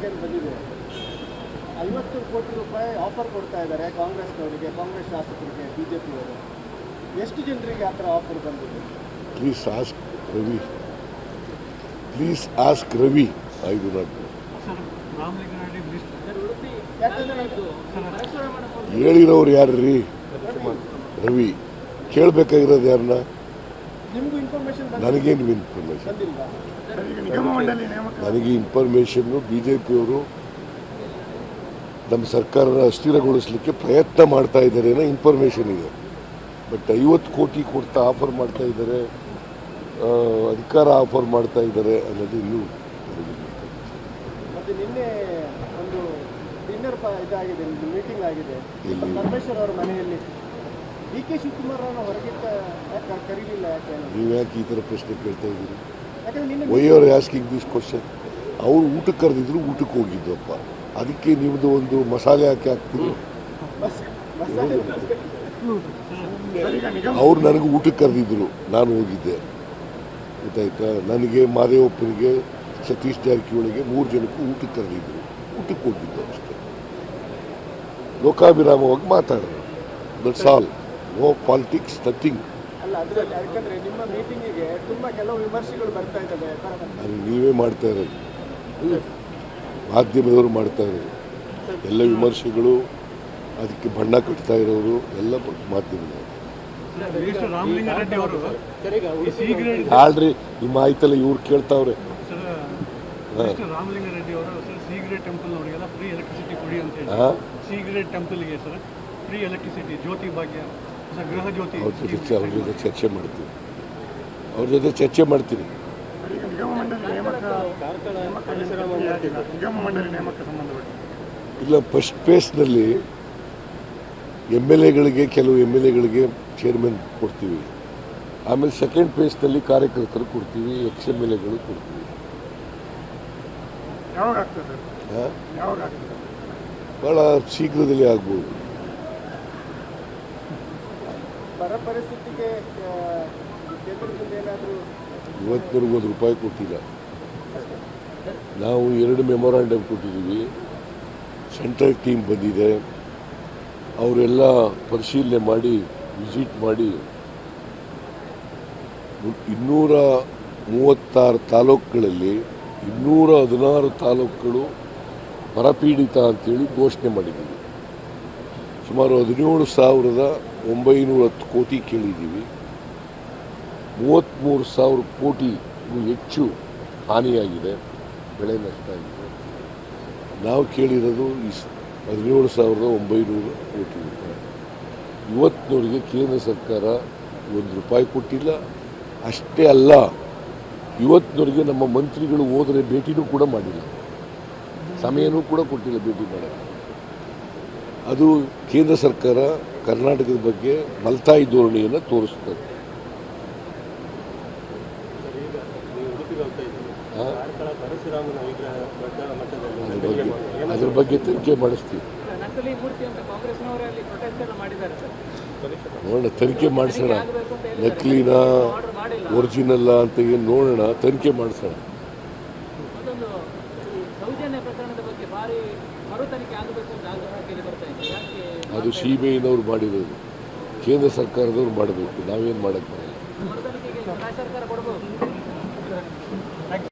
ಏನು ಬಂದಿದೆ 50 ಕೋಟಿ ರೂಪಾಯಿ ಆಫರ್ ಕೊಡ್ತಾ ಇದ್ದಾರೆ ಕಾಂಗ್ರೆಸ್ನವರಿಗೆ, ಕಾಂಗ್ರೆಸ್ ಶಾಸಕರಿಗೆ, ಬಿಜೆಪಿಯವರು. ಎಷ್ಟು ಜನರಿಗೆ ಆ ಥರ ಆಫರ್ ಬಂದಿದೆ? Please ask Ravi. Please ask Ravi. I do not know. ಹೇಳಿರೋರು ಯಾರು ರೀ? ರವಿ. ಕೇಳಬೇಕಾಗಿರೋದು ಯಾರನ್ನ? ನನಗೇನು ಇನ್ಫಾರ್ಮೇಷನ್? ನನಗೆ ಇನ್ಫಾರ್ಮೇಷನ್ನು ಬಿ ಜೆ ಪಿಯವರು ನಮ್ಮ ಸರ್ಕಾರನ ಅಸ್ಥಿರಗೊಳಿಸಲಿಕ್ಕೆ ಪ್ರಯತ್ನ ಮಾಡ್ತಾ ಇದ್ದಾರೆ ಅನ್ನೋ ಇನ್ಫಾರ್ಮೇಷನ್ ಇದೆ. ಬಟ್ 50 ಕೋಟಿ ಕೊಡ್ತಾ ಆಫರ್ ಮಾಡ್ತಾ ಇದ್ದಾರೆ, ಅಧಿಕಾರ ಆಫರ್ ಮಾಡ್ತಾ ಇದ್ದಾರೆ ಅನ್ನೋದು ಇನ್ನೂ ಮತ್ತೆ ನಿನ್ನೆ ಒಂದು ಡಿನ್ನರ್ ಇದಾಗಿದೆ, ಮೀಟಿಂಗ್ ಆಗಿದೆ ಪರಮೇಶ್ವರ್ ಅವರ ಮನೆಯಲ್ಲಿ. ಡಿ ಕೆ ಶಿವಕುಮಾರ್ ಅವರನ್ನು ಹೊರಗಿಟ್ಟ ಕರೀಲಿಲ್ಲ ಯಾಕೆ? ನೀವು ಯಾಕೆ ಈ ಥರ ಪ್ರಶ್ನೆ ಕೇಳ್ತಾ ಇದ್ದೀರಿ? ಯಾಕಂದ್ರೆ ನಿನ್ನೆ why are asking this question? ಅವರು ಊಟಕ್ಕೆ ಕರೆದಿದ್ರು, ಊಟಕ್ಕೆ ಹೋಗಿದ್ದಪ್ಪ. ಅದಕ್ಕೆ ನಿಮ್ಮದು ಒಂದು ಮಸಾಲೆ ಹಾಕಿ ಹಾಕ್ತೀರಿ. ಅವ್ರು ನನಗೆ ಊಟಕ್ಕೆ ಕರೆದಿದ್ರು, ನಾನು ಹೋಗಿದ್ದೆ. ಗೊತ್ತಾಯ್ತಾ? ನನಗೆ ಮಾದೇವಪ್ಪನಿಗೆ, ಸತೀಶ್ ಜಾರಕಿಹೊಳಿಗೆ 3 ಜನಕ್ಕೂ ಊಟಕ್ಕೆ ಕರೆದಿದ್ರು, ಊಟಕ್ಕೆ ಹೋಗಿದ್ದು ಅಷ್ಟೇ. ಲೋಕಾಭಿರಾಮವಾಗಿ ಮಾತಾಡೋದು. That's all. No politics, nothing. ಅಲ್ಲ, ಅದರಲ್ಲಿ ಯಾಕಂದ್ರೆ ನಿಮ್ಮ ಮೀಟಿಂಗಿಗೆ ತುಂಬಾ ಕೆಲವು ವಿಮರ್ಶೆಗಳು ಬರ್ತಾ ಇದ್ದಾವೆ. ಅದು ನೀವೇ ಮಾಡ್ತಾ ಇರೋದು, ಮಾಧ್ಯಮದವರು ಮಾಡ್ತಾ ಇರೋದು ಎಲ್ಲ ವಿಮರ್ಶೆಗಳು, ಅದಕ್ಕೆ ಬಣ್ಣ ಕಟ್ತಾ ಇರೋರು ಎಲ್ಲ ಮಾಧ್ಯಮದವರು. ಆಲ್ರಿ ನಿಮ್ಮ ಆಯ್ತಲ್ಲ, ಇವ್ರು ಕೇಳ್ತಾವ್ರೆ. ರಾಮಲಿಂಗಾರೆಡ್ಡಿ ಅವರು ಸೀಗ್ರೆಟ್ ಟೆಂಪಲ್ ಅವರಿಗೆಲ್ಲ ಫ್ರೀ ಎಲೆಕ್ಟ್ರಿಸಿಟಿ ಕೊಡಿ ಅಂತ ಹೇಳಿ, ಸೀಗ್ರೆಟ್ ಟೆಂಪಲ್ಗೆ ಸರ್ ಫ್ರೀ ಎಲೆಕ್ಟ್ರಿಸಿಟಿ, ಜ್ಯೋತಿ ಭಾಗ್ಯ, ಗೃಹ ಜ್ಯೋತಿ. ಅವ್ರ ಜೊತೆ ಚರ್ಚೆ ಮಾಡ್ತೀನಿ, ಅವ್ರ ಜೊತೆ ಚರ್ಚೆ ಮಾಡ್ತೀನಿ. ಇಲ್ಲ, ಫಸ್ಟ್ ಫೇಸ್ನಲ್ಲಿ MLAಗಳಿಗೆ, ಕೆಲವು MLAಗಳಿಗೆ ಚೇರ್ಮನ್ ಕೊಡ್ತೀವಿ. ಆಮೇಲೆ ಸೆಕೆಂಡ್ ಫೇಸ್ನಲ್ಲಿ ಕಾರ್ಯಕರ್ತರು ಕೊಡ್ತೀವಿ, XMLAಗಳು ಕೊಡ್ತೀವಿ. ಭಾಳ ಶೀಘ್ರದಲ್ಲಿ ಆಗ್ಬೋದು. ಬರ ಪರಿಸ್ಥಿತಿಗೆ ಕೇಂದ್ರದಿಂದ ಏನಾದರೂ ಇವತ್ತಿನವರೆಗೂ ₹1 ಕೊಟ್ಟಿಲ್ಲ. ನಾವು 2 ಮೆಮೊರಾಂಡಮ್ ಕೊಟ್ಟಿದ್ದೀವಿ. ಸೆಂಟ್ರಲ್ ಟೀಮ್ ಬಂದಿದೆ, ಅವರೆಲ್ಲ ಪರಿಶೀಲನೆ ಮಾಡಿ, ವಿಸಿಟ್ ಮಾಡಿ 236 ತಾಲೂಕುಗಳಲ್ಲಿ 216 ತಾಲೂಕುಗಳು ಬರಪೀಡಿತ ಅಂತೇಳಿ ಘೋಷಣೆ ಮಾಡಿದ್ದೀವಿ. ಸುಮಾರು 17,910 ಕೋಟಿ ಕೇಳಿದ್ದೀವಿ. 33,000 ಕೋಟಿಗೂ ಹೆಚ್ಚು ಹಾನಿಯಾಗಿದೆ, ಬೆಳೆ ನಷ್ಟ ಆಗಿದೆ. ನಾವು ಕೇಳಿರೋದು 17,900 ಕೋಟಿ ರೂಪಾಯಿ. ಇವತ್ತಿನವರೆಗೆ ಕೇಂದ್ರ ಸರ್ಕಾರ ₹1 ಕೊಟ್ಟಿಲ್ಲ. ಅಷ್ಟೇ ಅಲ್ಲ, ಇವತ್ತಿನವರೆಗೆ ನಮ್ಮ ಮಂತ್ರಿಗಳು ಹೋದರೆ ಭೇಟಿನೂ ಕೂಡ ಮಾಡಿಲ್ಲ, ಸಮಯನೂ ಕೂಡ ಕೊಟ್ಟಿಲ್ಲ ಭೇಟಿ ಮಾಡೋಕ್ಕೆ. ಅದು ಕೇಂದ್ರ ಸರ್ಕಾರ ಕರ್ನಾಟಕದ ಬಗ್ಗೆ ಮಲ್ತಾಯಿ ಧೋರಣೆಯನ್ನು ತೋರಿಸ್ತದೆ. ಅದ್ರ ಬಗ್ಗೆ ತನಿಖೆ ಮಾಡಿಸ್ತೀವಿ. ನೋಡೋಣ, ತನಿಖೆ ಮಾಡಿಸೋಣ. ನಕಲಿನ ಒರಿಜಿನಲ್ಲ ಅಂತ ಏನು ನೋಡೋಣ, ತನಿಖೆ ಮಾಡಿಸೋಣ. ಅದು CBIನವ್ರು ಮಾಡಿರೋದು, ಕೇಂದ್ರ ಸರ್ಕಾರದವ್ರು ಮಾಡಬೇಕು, ನಾವೇನು ಮಾಡೋಕ್ಕೆ ಬರಲ್ಲ.